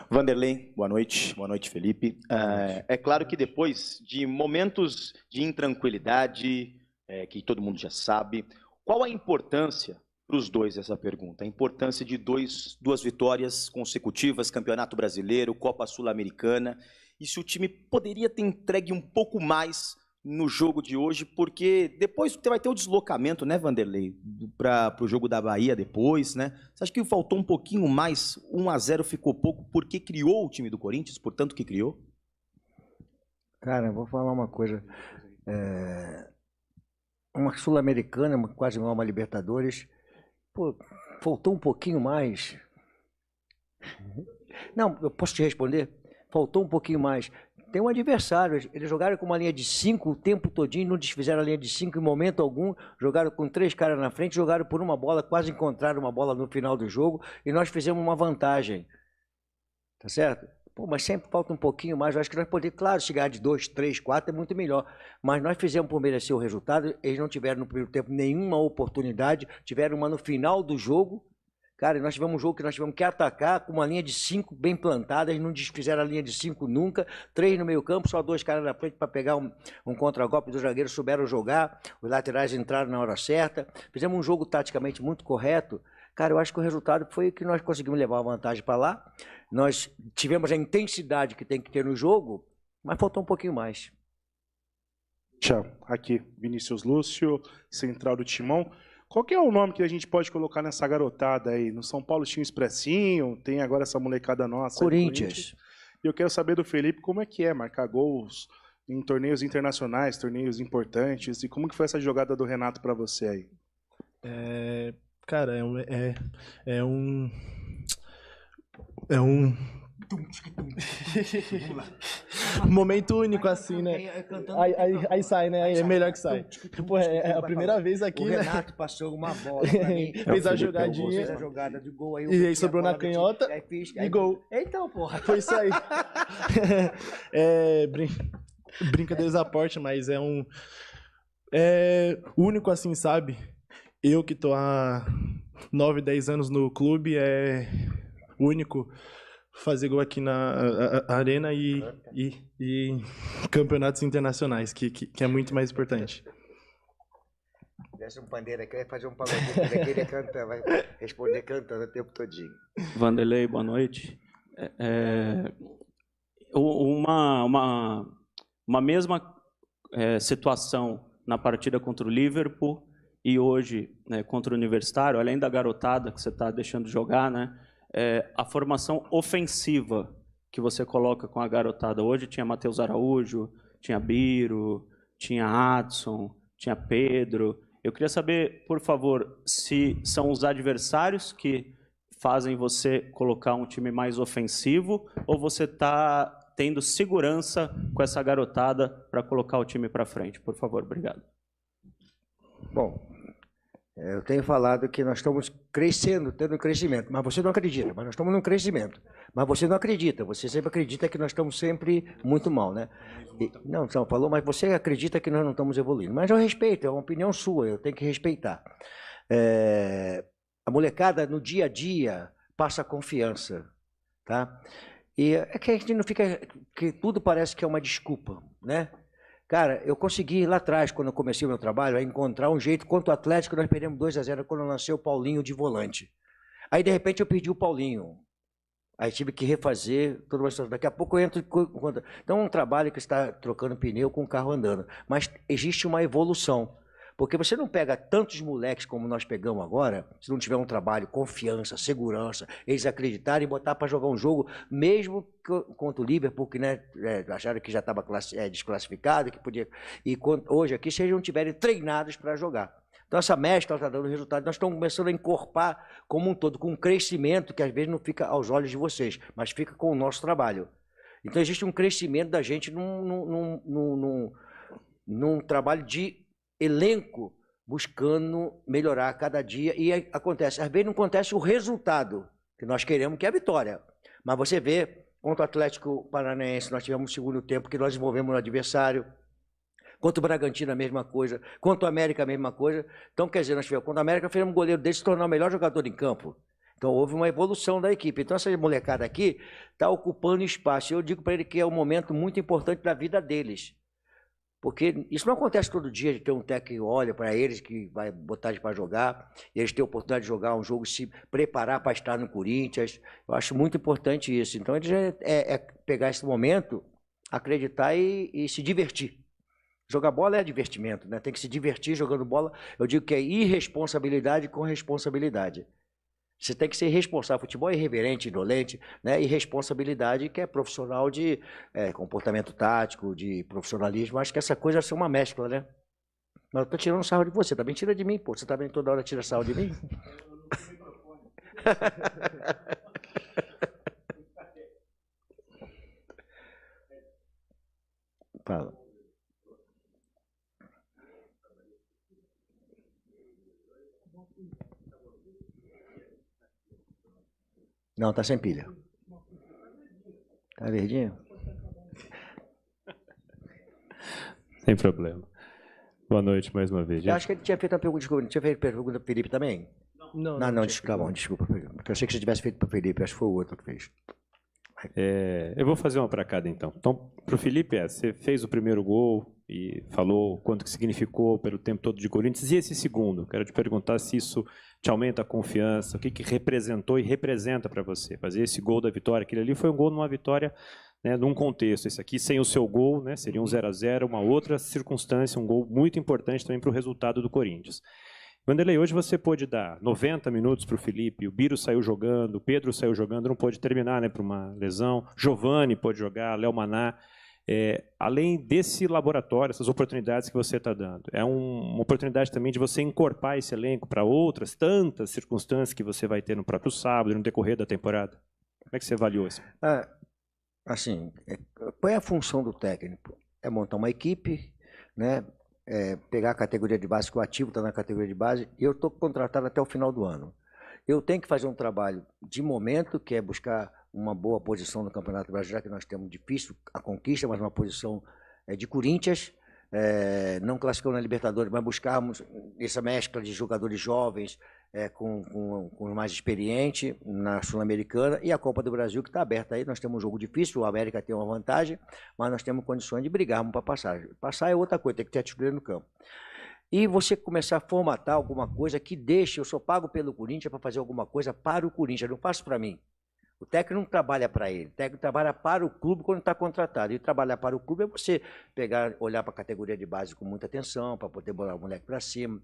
Vanderlei, boa noite. Boa noite, Felipe. É claro que depois de momentos de intranquilidade, que todo mundo já sabe, qual a importância para os dois essa pergunta? A importância de duas vitórias consecutivas, Campeonato Brasileiro, Copa Sul-Americana, e se o time poderia ter entregue um pouco mais no jogo de hoje, porque depois vai ter o deslocamento, né, Vanderlei, para o jogo da Bahia depois, né? Você acha que faltou um pouquinho mais? 1-0 ficou pouco porque criou o time do Corinthians, portanto que criou? Cara, eu vou falar uma coisa. Uma Sul-Americana, quase igual uma Libertadores. Pô, faltou um pouquinho mais. Não, eu posso te responder? Faltou um pouquinho mais. Tem um adversário, eles jogaram com uma linha de 5 o tempo todinho, não desfizeram a linha de 5 em momento algum, jogaram com 3 caras na frente, jogaram por uma bola, quase encontraram uma bola no final do jogo, e nós fizemos uma vantagem. Tá certo? Pô, mas sempre falta um pouquinho mais. Eu acho que nós podemos, claro, chegar de 2, 3, 4 é muito melhor. Mas nós fizemos por merecer o resultado. Eles não tiveram no primeiro tempo nenhuma oportunidade. Tiveram uma no final do jogo. Cara, nós tivemos um jogo que nós tivemos que atacar com uma linha de 5 bem plantada. Eles não desfizeram a linha de 5 nunca. 3 no meio campo, só 2 caras na frente para pegar um contragolpe dos zagueiros. Souberam jogar. Os laterais entraram na hora certa. Fizemos um jogo taticamente muito correto. Cara, eu acho que o resultado foi que nós conseguimos levar a vantagem para lá. Nós tivemos a intensidade que tem que ter no jogo, mas faltou um pouquinho mais. Tchau. Aqui, Vinícius Lúcio, central do Timão. Qual que é o nome que a gente pode colocar nessa garotada aí? No São Paulo tinha um Expressinho, tem agora essa molecada nossa. Corinthians. E eu quero saber do Felipe como é que é marcar gols em torneios internacionais, torneios importantes, e como que foi essa jogada do Renato para você aí? Cara, é um momento único, assim, né? Aí sai, né? Aí é melhor que sai. Tipo, é a primeira vez aqui, o né? Renato passou uma bola pra mim. Fez a jogadinha. Fez a jogada de gol. Aí E aí sobrou na canhota e gol. Então, porra. Foi isso aí. Brincadeiras à parte, mas é único, assim, sabe? Eu que tô há 9, 10 anos no clube, é único fazer gol aqui na arena e campeonatos internacionais, que é muito mais importante. Desce um pandeiro aqui, vai fazer um pagodinho daqui, ele canta, vai responder cantando o tempo todinho. Vanderlei, boa noite. Uma mesma situação na partida contra o Liverpool e hoje, né, contra o Universitário, além da garotada que você está deixando jogar, né, a formação ofensiva que você coloca com a garotada. Hoje tinha Matheus Araújo, tinha Biro, tinha Adson, tinha Pedro. Eu queria saber, por favor, se são os adversários que fazem você colocar um time mais ofensivo ou você está tendo segurança com essa garotada para colocar o time para frente? Por favor, obrigado. Bom, eu tenho falado que nós estamos crescendo, tendo um crescimento, mas você não acredita, mas nós estamos num crescimento. Mas você não acredita, você sempre acredita que nós estamos sempre muito mal, né? Não, falou, mas você acredita que nós não estamos evoluindo. Mas eu respeito, é uma opinião sua, eu tenho que respeitar. A molecada no dia a dia passa confiança, tá? E é que a gente não fica, que tudo parece que é uma desculpa, né? Cara, eu consegui lá atrás, quando eu comecei o meu trabalho, a encontrar um jeito. Contra o Atlético, nós perdemos 2-0 quando eu lancei o Paulinho de volante. Aí, de repente, eu perdi o Paulinho. Aí tive que refazer toda uma situação. Daqui a pouco eu entro... Então, é um trabalho que está trocando pneu com o carro andando. Mas existe uma evolução. Porque você não pega tantos moleques como nós pegamos agora, se não tiver um trabalho, confiança, segurança, eles acreditarem e botar para jogar um jogo, mesmo contra o Liverpool, que né, acharam que já estava desclassificado, que podia. E hoje aqui, se eles não estiverem treinados para jogar. Então, essa mescla está dando resultado. Nós estamos começando a encorpar como um todo, com um crescimento que às vezes não fica aos olhos de vocês, mas fica com o nosso trabalho. Então, existe um crescimento da gente num trabalho de elenco buscando melhorar a cada dia e acontece, às vezes não acontece o resultado que nós queremos, que é a vitória, mas você vê, contra o Atlético Paranaense nós tivemos um segundo tempo que nós desenvolvemos no adversário, contra o Bragantino a mesma coisa, contra o América a mesma coisa, então quer dizer, nós tivemos, contra o América fizemos um goleiro dele se tornar o melhor jogador em campo, Então houve uma evolução da equipe. Então essa molecada aqui está ocupando espaço. Eu digo para ele que é um momento muito importante da vida deles. Porque isso não acontece todo dia, de ter um técnico que olha para eles, que vai botar eles para jogar, e eles têm a oportunidade de jogar um jogo, se preparar para estar no Corinthians. Eu acho muito importante isso. Então, eles pegar esse momento, acreditar e se divertir. Jogar bola é divertimento, né? Tem que se divertir jogando bola. Eu digo que é irresponsabilidade com responsabilidade. Você tem que ser responsável. Futebol é irreverente, indolente, né? E responsabilidade, que é profissional de comportamento tático, de profissionalismo. Acho que essa coisa vai ser uma mescla, né? Mas eu tô tirando sarro de você, também tira de mim, pô. Você também toda hora tira sarro de mim? Fala. Não, tá sem pilha. Tá verdinho? Sem problema. Boa noite mais uma vez. Eu acho que ele tinha feito uma pergunta, desculpa, tinha feito pergunta pro Felipe também? Não, desculpa. Porque eu achei que você tivesse feito pro Felipe, acho que foi o outro que fez. Eu vou fazer uma para cada, então. Então, para o Felipe, você fez o primeiro gol e falou o quanto que significou pelo tempo todo de Corinthians. E esse segundo? Quero te perguntar se isso te aumenta a confiança, o que representou e representa para você. Fazer esse gol da vitória, aquele ali foi um gol numa vitória, né, num contexto. Esse aqui, sem o seu gol, né, seria um 0-0, uma outra circunstância, um gol muito importante também para o resultado do Corinthians. Vanderlei, hoje você pôde dar 90 minutos para o Felipe, o Biro saiu jogando, o Pedro saiu jogando, não pôde terminar, né, por uma lesão, Giovani pôde jogar, Léo Maná. Além desse laboratório, essas oportunidades que você está dando, é uma oportunidade também de você encorpar esse elenco para outras tantas circunstâncias que você vai ter no próprio sábado e no decorrer da temporada? Como é que você avaliou isso? Assim, qual é a função do técnico? É montar uma equipe, né? Pegar a categoria de base, que o ativo está na categoria de base, e eu estou contratado até o final do ano. Eu tenho que fazer um trabalho de momento, que é buscar uma boa posição no Campeonato Brasileiro, que nós temos difícil a conquista, mas uma posição de Corinthians, não classificamos na Libertadores, mas buscarmos essa mescla de jogadores jovens com os mais experientes na Sul-Americana e a Copa do Brasil, que está aberta aí. Nós temos um jogo difícil, o América tem uma vantagem, mas nós temos condições de brigarmos para passar. Passar é outra coisa, tem que ter atitude no campo. E você começar a formatar alguma coisa que deixe, eu só pago pelo Corinthians para fazer alguma coisa para o Corinthians, não faço para mim. O técnico não trabalha para ele, o técnico trabalha para o clube quando está contratado. E trabalhar para o clube é você olhar para a categoria de base com muita atenção, para poder botar o moleque para cima,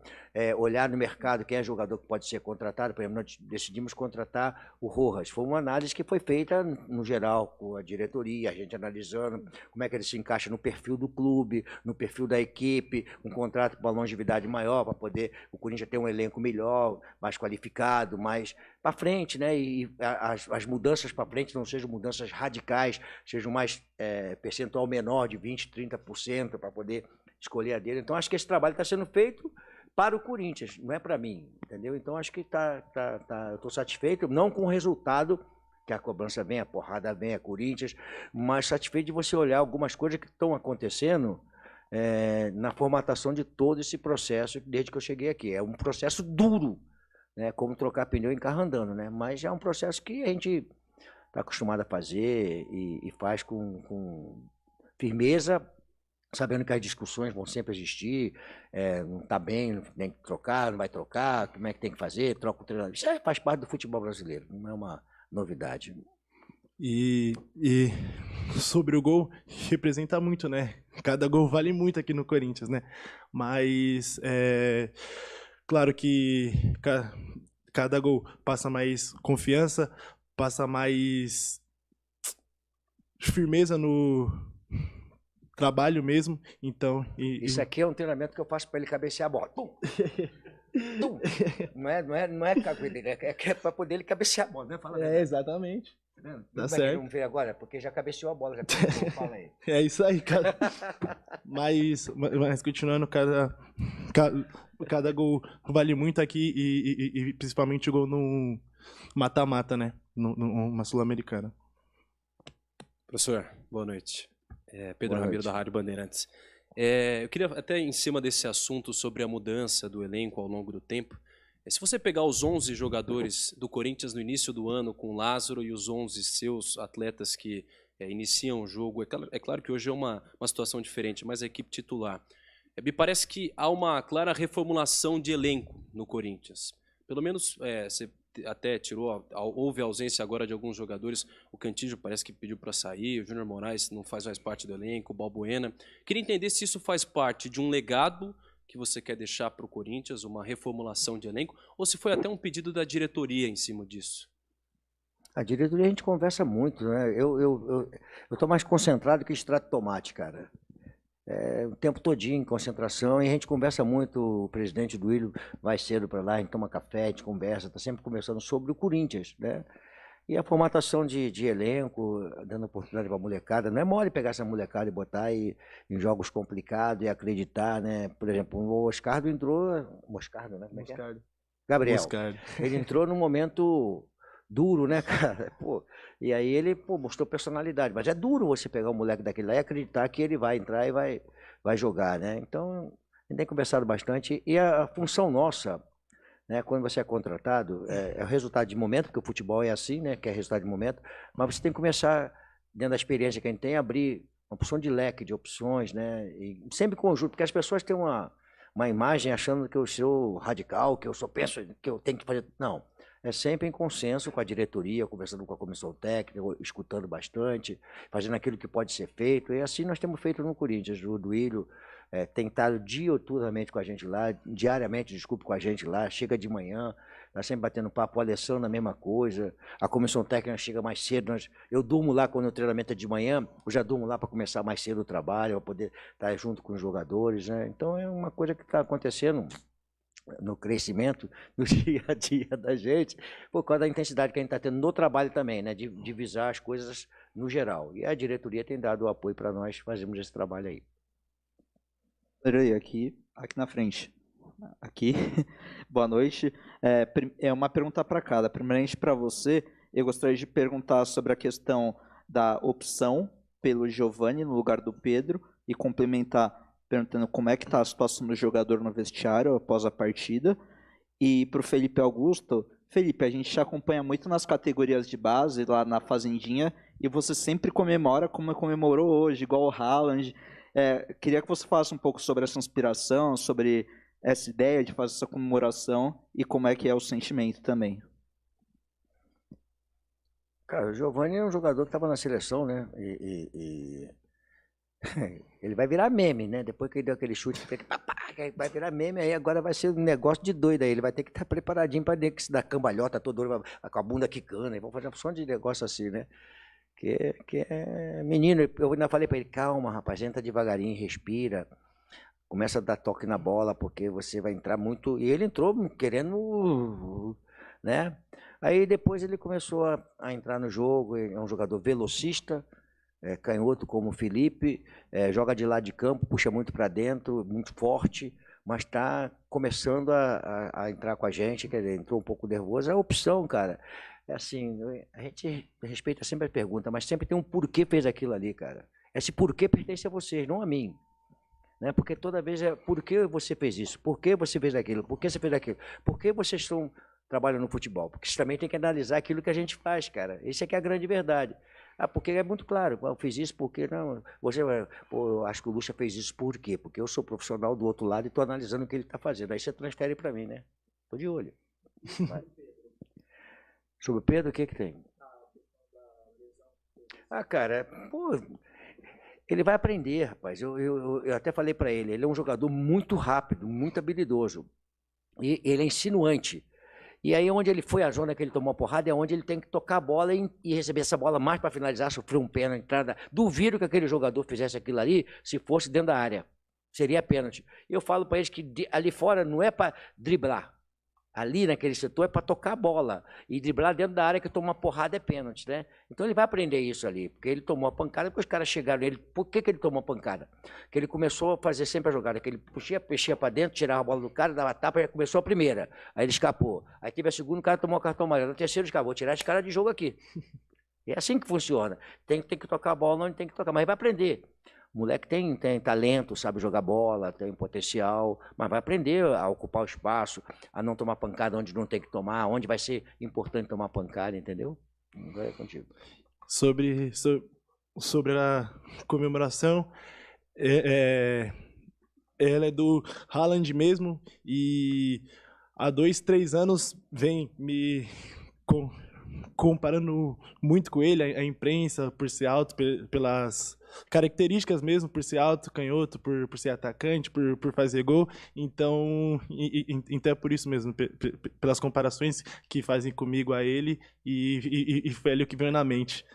olhar no mercado quem é jogador que pode ser contratado. Por exemplo, nós decidimos contratar o Rojas. Foi uma análise que foi feita no geral, com a diretoria, a gente analisando como é que ele se encaixa no perfil do clube, no perfil da equipe, um contrato com uma longevidade maior, para poder o Corinthians ter um elenco melhor, mais qualificado, mais para frente, né? E as mudanças para frente não sejam mudanças radicais, sejam mais percentual menor de 20%, 30% para poder escolher a dele. Então, acho que esse trabalho está sendo feito para o Corinthians, não é para mim, entendeu? Então, acho que eu estou satisfeito, não com o resultado, que a cobrança vem, a porrada vem, a Corinthians, mas satisfeito de você olhar algumas coisas que estão acontecendo na formatação de todo esse processo desde que eu cheguei aqui. É um processo duro, né, como trocar pneu em carro andando, né? Mas é um processo que a gente está acostumado a fazer e faz com firmeza, sabendo que as discussões vão sempre existir, não está bem, tem que trocar, não vai trocar, como é que tem que fazer, troca o treinador. Isso faz parte do futebol brasileiro, não é uma novidade. E sobre o gol, representa muito, né? Cada gol vale muito aqui no Corinthians, né? Mas claro que cada gol passa mais confiança, passa mais firmeza no trabalho mesmo. Então, isso aqui é um treinamento que eu faço para ele cabecear a bola. Pum! Pum! Não é para poder ele cabecear a bola, né? Fala exatamente. Tá certo. Vamos ver agora, porque já cabeceou a bola, já cabeceou, fala aí. É isso aí, cara. Mas continuando, cada gol vale muito aqui e principalmente o gol no mata-mata, né? Numa Sul-Americana. Professor, boa noite. Pedro Ramiro, da Rádio Bandeirantes. Eu queria, até em cima desse assunto sobre a mudança do elenco ao longo do tempo, Se você pegar os 11 jogadores do Corinthians no início do ano, com o Lázaro e os 11 seus atletas que iniciam o jogo, é claro que hoje é uma situação diferente, mas a equipe titular. Me parece que há uma clara reformulação de elenco no Corinthians. Pelo menos você até tirou, houve a ausência agora de alguns jogadores. O Cantillo parece que pediu para sair, o Júnior Moraes não faz mais parte do elenco, o Balbuena. Queria entender se isso faz parte de um legado que você quer deixar para o Corinthians, uma reformulação de elenco, ou se foi até um pedido da diretoria em cima disso. A diretoria a gente conversa muito, né? Eu tô mais concentrado que extrato de tomate, cara. O tempo todinho em concentração, e a gente conversa muito. O presidente do Ilho vai cedo para lá, a gente toma café, a gente conversa, está sempre conversando sobre o Corinthians, né? E a formatação de elenco, dando oportunidade para a molecada. Não é mole pegar essa molecada e botar em jogos complicados e acreditar, né? Por exemplo, o Oscardo entrou... Moscardo, né? Como é que é? Gabriel. Moscardo. Ele entrou num momento duro, né, cara? Pô, e aí ele mostrou personalidade. Mas é duro você pegar um moleque daquele lá e acreditar que ele vai entrar e vai jogar, né? Então, a gente tem conversado bastante. E a função nossa... Né, quando você é contratado, é o resultado de momento, porque o futebol é assim, né, que é resultado de momento, mas você tem que começar, dentro da experiência que a gente tem, a abrir uma opção de leque de opções, né, e sempre em conjunto, porque as pessoas têm uma imagem achando que eu sou radical, que eu só penso que eu tenho que fazer... Não, é sempre em consenso com a diretoria, conversando com a comissão técnica, escutando bastante, fazendo aquilo que pode ser feito, e assim nós temos feito no Corinthians. O Duílio tem estado diuturnamente com a gente lá, diariamente, desculpe, com a gente lá, chega de manhã, nós sempre batendo papo, o Alessandro a mesma coisa, a comissão técnica chega mais cedo, eu durmo lá quando o treinamento é de manhã, eu já durmo lá para começar mais cedo o trabalho, para poder estar junto com os jogadores, né? Então é uma coisa que está acontecendo no crescimento, no dia a dia da gente, por causa da intensidade que a gente está tendo no trabalho também, né? De visar as coisas no geral. E a diretoria tem dado o apoio para nós fazermos esse trabalho aí. Aqui na frente. Aqui, boa noite. É uma pergunta para cada. Primeiramente, para você, eu gostaria de perguntar sobre a questão da opção pelo Giovani no lugar do Pedro e complementar perguntando como é que está a situação do jogador no vestiário após a partida. E para o Felipe Augusto, Felipe, a gente te acompanha muito nas categorias de base, lá na Fazendinha, e você sempre comemora como comemorou hoje, igual o Haaland. Queria que você falasse um pouco sobre essa inspiração, sobre essa ideia de fazer essa comemoração e como é que é o sentimento também. Cara, o Giovani é um jogador que estava na seleção, né? Ele vai virar meme, né? Depois que ele deu aquele chute, vai virar meme, aí agora vai ser um negócio de doido aí. Ele vai ter que estar preparadinho para que se dar cambalhota toda hora, com a bunda quicando. Vamos fazer uma opção de negócio assim, né? Que é menino. Eu ainda falei para ele, calma, rapaz, entra devagarinho, respira. Começa a dar toque na bola, porque você vai entrar muito... E ele entrou querendo, né? Aí depois ele começou a entrar no jogo, é um jogador velocista, canhoto como o Felipe, joga de lado de campo, puxa muito para dentro, muito forte, mas está começando a entrar com a gente, quer dizer, entrou um pouco nervoso. É a opção, cara. É assim, a gente respeita sempre a pergunta, mas sempre tem um porquê fez aquilo ali, cara. Esse porquê pertence a vocês, não a mim. Né? Porque toda vez por que você fez isso? Por que você fez aquilo? Por que você fez aquilo? Por que vocês trabalham no futebol? Porque você também tem que analisar aquilo que a gente faz, cara. Isso é que é a grande verdade. Porque é muito claro, eu fiz isso porque não. Eu acho que o Lucha fez isso por quê? Porque eu sou profissional do outro lado e estou analisando o que ele está fazendo. Aí você transfere para mim, né? Estou de olho. Vai. Sobre o Pedro, o que tem? Cara, ele vai aprender, rapaz. Eu até falei para ele é um jogador muito rápido, muito habilidoso. E ele é insinuante. E aí onde ele foi, a zona que ele tomou a porrada, é onde ele tem que tocar a bola e receber essa bola mais para finalizar, sofrer um pênalti, entrada. Duvido que aquele jogador fizesse aquilo ali se fosse dentro da área. Seria pênalti. Eu falo para eles que ali fora não é para driblar. Ali naquele setor é para tocar a bola. E driblar dentro da área que toma uma porrada é pênalti, né? Então ele vai aprender isso ali. Porque ele tomou a pancada, depois os caras chegaram nele. Por que ele tomou a pancada? Porque ele começou a fazer sempre a jogada. Que ele puxia para dentro, tirava a bola do cara, dava tapa, e começou a primeira. Aí ele escapou. Aí teve a segunda, o cara tomou o cartão amarelo. No terceiro, escapou. Vou tirar esse cara de jogo aqui. É assim que funciona. Tem que tocar a bola onde tem que tocar. Mas ele vai aprender. O moleque tem talento, sabe jogar bola, tem potencial, mas vai aprender a ocupar o espaço, a não tomar pancada onde não tem que tomar, onde vai ser importante tomar pancada, entendeu? Agora é contigo. Sobre a comemoração, ela é do Haaland mesmo, e há 2, 3 anos vem me comparando muito com ele, a imprensa, por ser alto, pelas características mesmo, por ser alto, canhoto, por ser atacante, por fazer gol. Então é por isso mesmo, pelas comparações que fazem comigo a ele, e foi ali o que veio na mente.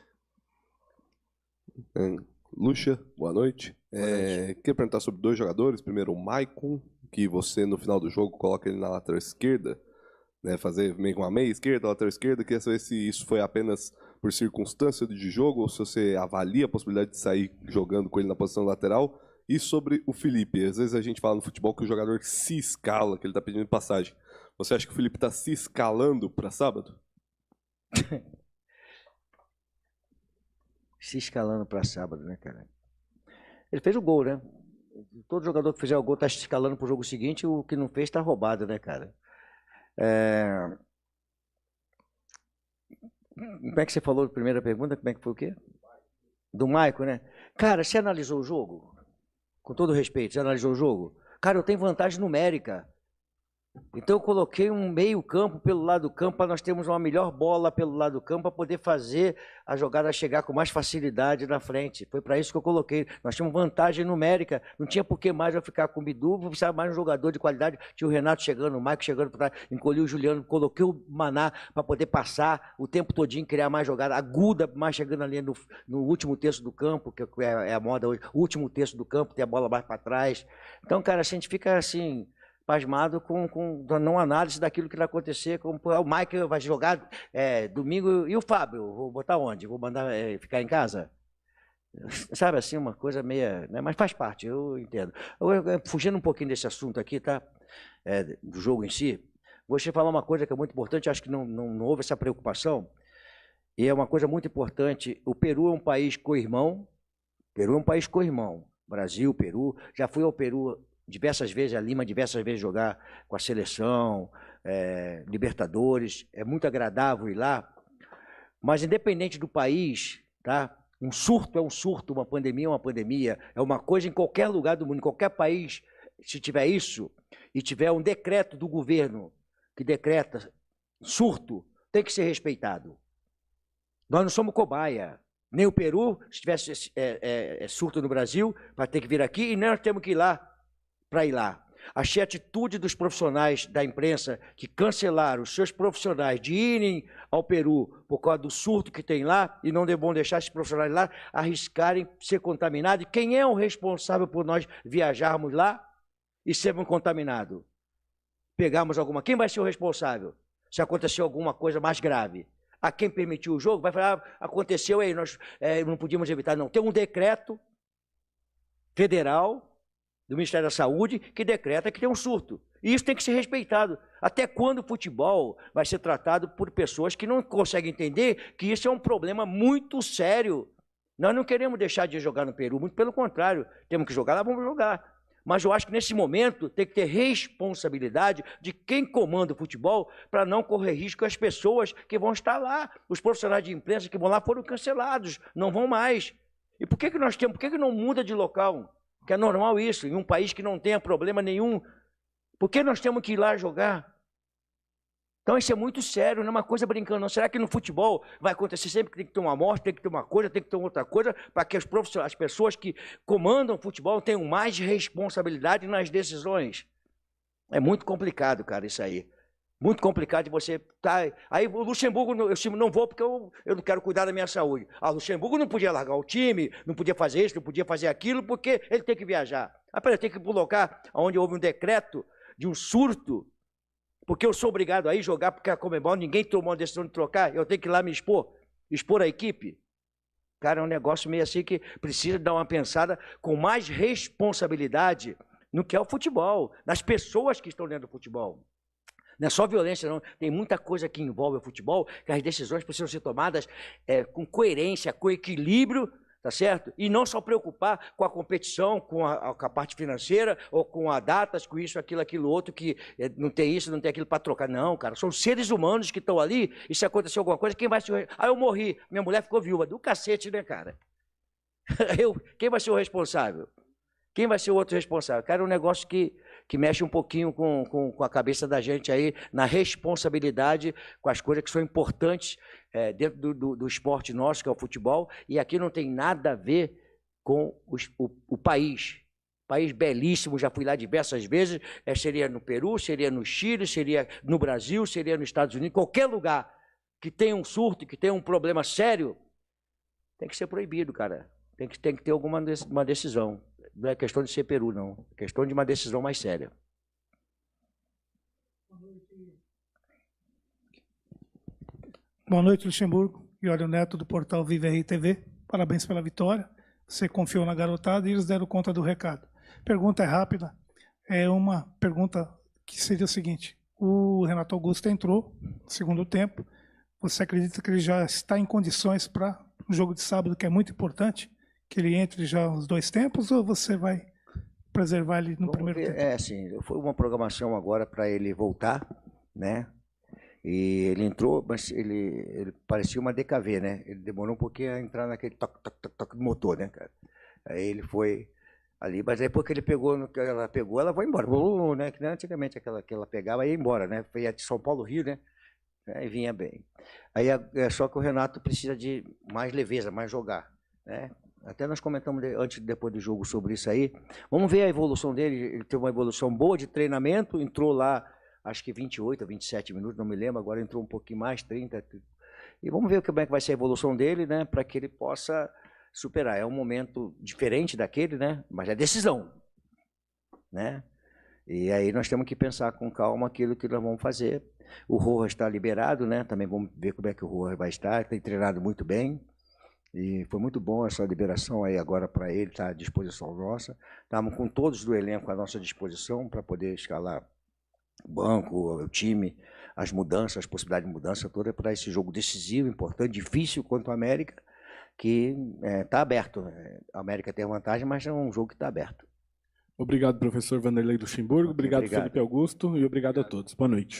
Lúcia, boa noite. Queria perguntar sobre 2 jogadores. Primeiro, o Maicon, que você no final do jogo coloca ele na lateral esquerda, né, fazer meio com uma meia esquerda, lateral esquerda. Queria saber se isso foi apenas por circunstância de jogo ou se você avalia a possibilidade de sair jogando com ele na posição lateral. E sobre o Felipe, às vezes a gente fala no futebol que o jogador se escala, que ele está pedindo passagem. Você acha que o Felipe está se escalando para sábado? Se escalando para sábado, né, cara? Ele fez o gol, né? Todo jogador que fizer o gol está se escalando para o jogo seguinte, o que não fez está roubado, né, cara? Como é que você falou na primeira pergunta? Como é que foi o quê? Do Maicon, né? Cara, você analisou o jogo? Com todo respeito, você analisou o jogo? Cara, eu tenho vantagem numérica. Então eu coloquei um meio campo pelo lado do campo para nós termos uma melhor bola pelo lado do campo para poder fazer a jogada chegar com mais facilidade na frente. Foi para isso que eu coloquei. Nós tínhamos vantagem numérica, não tinha por que mais eu ficar com o Bidu, precisava mais um jogador de qualidade. Tinha o Renato chegando, o Maicon chegando para trás, encolhi o Juliano, coloquei o Maná para poder passar o tempo todinho, criar mais jogada aguda, mais chegando ali no último terço do campo, que é a moda hoje, o último terço do campo, ter a bola mais para trás. Então, cara, a gente fica assim pasmado com a não análise daquilo que vai acontecer, como o Michael vai jogar domingo, e o Fábio, vou botar onde? Vou mandar ficar em casa? Sabe assim, uma coisa meia, né? Mas faz parte, eu entendo. Fugindo um pouquinho desse assunto aqui, tá? Do jogo em si, vou te falar uma coisa que é muito importante, acho que não houve essa preocupação, e é uma coisa muito importante. O Peru é um país co-irmão, Brasil, Peru, já fui ao Peru diversas vezes, a Lima diversas vezes jogar com a seleção, Libertadores, é muito agradável ir lá, mas independente do país, tá? Um surto é um surto, uma pandemia é uma pandemia, é uma coisa em qualquer lugar do mundo, em qualquer país, se tiver isso, e tiver um decreto do governo que decreta surto, tem que ser respeitado. Nós não somos cobaia. Nem o Peru, se tivesse surto no Brasil, vai ter que vir aqui, e nós temos que ir lá para ir lá. Achei a atitude dos profissionais da imprensa que cancelaram os seus profissionais de irem ao Peru por causa do surto que tem lá, e não vão deixar esses profissionais lá arriscarem ser contaminados. E quem é o responsável por nós viajarmos lá e sermos contaminados? Pegarmos alguma... Quem vai ser o responsável se acontecer alguma coisa mais grave? A quem permitiu o jogo vai falar, aconteceu aí, nós não podíamos evitar. Não, tem um decreto federal do Ministério da Saúde que decreta que tem um surto. E isso tem que ser respeitado. Até quando o futebol vai ser tratado por pessoas que não conseguem entender que isso é um problema muito sério. Nós não queremos deixar de jogar no Peru, muito pelo contrário. Temos que jogar lá, vamos jogar. Mas eu acho que nesse momento tem que ter responsabilidade de quem comanda o futebol para não correr risco às pessoas que vão estar lá. Os profissionais de imprensa que vão lá foram cancelados, não vão mais. E por que nós temos? Por que não muda de local? Que é normal isso, em um país que não tenha problema nenhum. Por que nós temos que ir lá jogar? Então isso é muito sério, não é uma coisa brincando, não. Será que no futebol vai acontecer sempre que tem que ter uma morte, tem que ter uma coisa, tem que ter outra coisa, para que as pessoas que comandam o futebol tenham mais responsabilidade nas decisões? É muito complicado, cara, isso aí. Muito complicado de você estar... Aí o Luxemburgo, eu não vou porque eu não quero cuidar da minha saúde. O Luxemburgo não podia largar o time, não podia fazer isso, não podia fazer aquilo, porque ele tem que viajar. Peraí, tem que colocar onde houve um decreto de um surto, porque eu sou obrigado a ir jogar, porque a Conmebol, ninguém tomou a decisão de trocar, eu tenho que ir lá me expor a equipe. Cara, é um negócio meio assim que precisa dar uma pensada com mais responsabilidade no que é o futebol, nas pessoas que estão dentro do futebol. Não é só violência, não. Tem muita coisa que envolve o futebol, que as decisões precisam ser tomadas com coerência, com equilíbrio, tá certo? E não só preocupar com a competição, com a parte financeira, ou com a datas, com isso, aquilo outro, que não tem isso, não tem aquilo para trocar. Não, cara, são seres humanos que estão ali, e se acontecer alguma coisa, quem vai ser... Ah, eu morri, minha mulher ficou viúva. Do cacete, né, cara? Quem vai ser o responsável? Quem vai ser o outro responsável? Cara, é um negócio que mexe um pouquinho com a cabeça da gente aí, na responsabilidade com as coisas que são importantes dentro do esporte nosso, que é o futebol, e aqui não tem nada a ver com o país. País belíssimo, já fui lá diversas vezes, seria no Peru, seria no Chile, seria no Brasil, seria nos Estados Unidos, qualquer lugar que tenha um surto, que tenha um problema sério, tem que ser proibido, cara. Tem que ter alguma decisão. Não é questão de ser Peru, não. É questão de uma decisão mais séria. Boa noite, Luxemburgo. Iório Neto, do portal Vive RTV. Parabéns pela vitória. Você confiou na garotada e eles deram conta do recado. Pergunta é rápida. É uma pergunta que seria o seguinte. O Renato Augusto entrou no segundo tempo. Você acredita que ele já está em condições para o jogo de sábado, que é muito importante? Que ele entre já os 2 tempos, ou você vai preservar ele no primeiro tempo? Assim, foi uma programação agora para ele voltar, né? E ele entrou, mas ele parecia uma DKV, né? Ele demorou um pouquinho a entrar naquele toque do motor, né, cara? Aí ele foi ali, mas depois que ele pegou, ela foi embora, né? Que antigamente que ela pegava e ia embora, né? Foi de São Paulo, Rio, né? Aí vinha bem. Aí só que o Renato precisa de mais leveza, mais jogar, né? Até nós comentamos antes e depois do jogo sobre isso aí. Vamos ver a evolução dele. Ele teve uma evolução boa de treinamento, entrou lá, acho que 28 ou 27 minutos, não me lembro, agora entrou um pouquinho mais, 30. E vamos ver como é que vai ser a evolução dele, né, para que ele possa superar. É um momento diferente daquele, né, mas é decisão, né? E aí nós temos que pensar com calma aquilo que nós vamos fazer. O Rojas está liberado, né? Também vamos ver como é que o Rojas vai estar. Tem treinado muito bem. E foi muito bom essa liberação aí agora para ele, está à disposição nossa. Estamos com todos do elenco à nossa disposição para poder escalar o banco, o time, as mudanças, as possibilidades de mudança toda para esse jogo decisivo, importante, difícil contra o América, que está aberto. A América tem vantagem, mas é um jogo que está aberto. Obrigado, professor Vanderlei Luxemburgo. Obrigado, Felipe Augusto. E obrigado a todos. Boa noite.